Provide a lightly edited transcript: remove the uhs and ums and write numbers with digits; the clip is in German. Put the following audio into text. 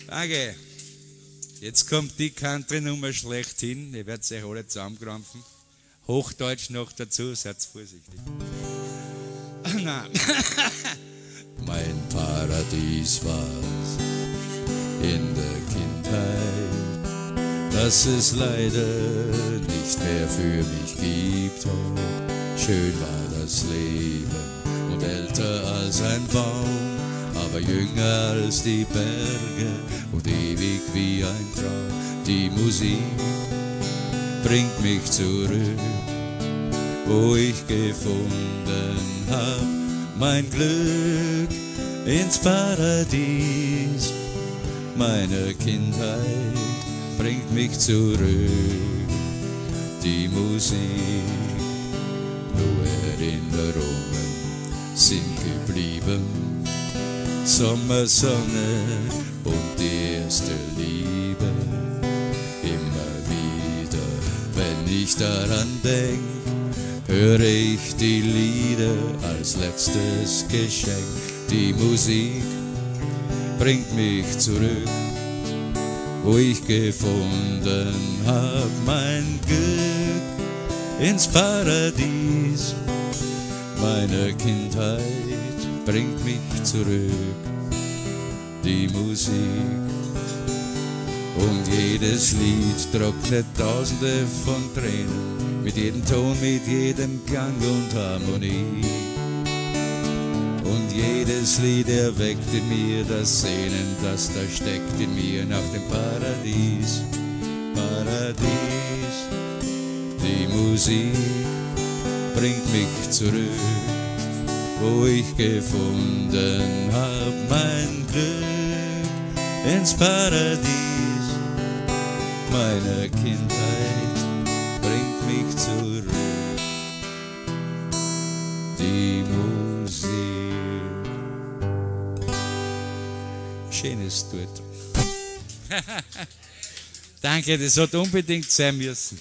Danke. Jetzt kommt die Country-Nummer schlechthin. Ihr werdet euch alle zusammenkrampfen. Hochdeutsch noch dazu, seid vorsichtig. Nein. Mein Paradies war's in der Kindheit, dass es leider nicht mehr für mich gibt. Oh, schön war das Leben und älter als ein Baum, aber jünger als die Berge und ewig wie ein Traum. Die Musik bringt mich zurück, wo ich gefunden hab mein Glück ins Paradies meiner Kindheit bringt mich zurück. Die Musik, nur Erinnerungen sind geblieben. Sommersonne und die erste Liebe. Immer wieder, wenn ich daran denk, höre ich die Lieder als letztes Geschenk. Die Musik bringt mich zurück, wo ich gefunden hab mein Glück ins Paradies meiner Kindheit bringt mich zurück. Die Musik und jedes Lied trocknet tausende von Tränen, mit jedem Ton, mit jedem Klang und Harmonie. Und jedes Lied erweckt in mir das Sehnen, das da steckt in mir nach dem Paradies. Paradies, die Musik bringt mich zurück, wo ich gefunden hab mein Glück ins Paradies meiner Kindheit bringt mich zurück. Die Musik. Schönes Duett. Danke, das hat unbedingt sein müssen.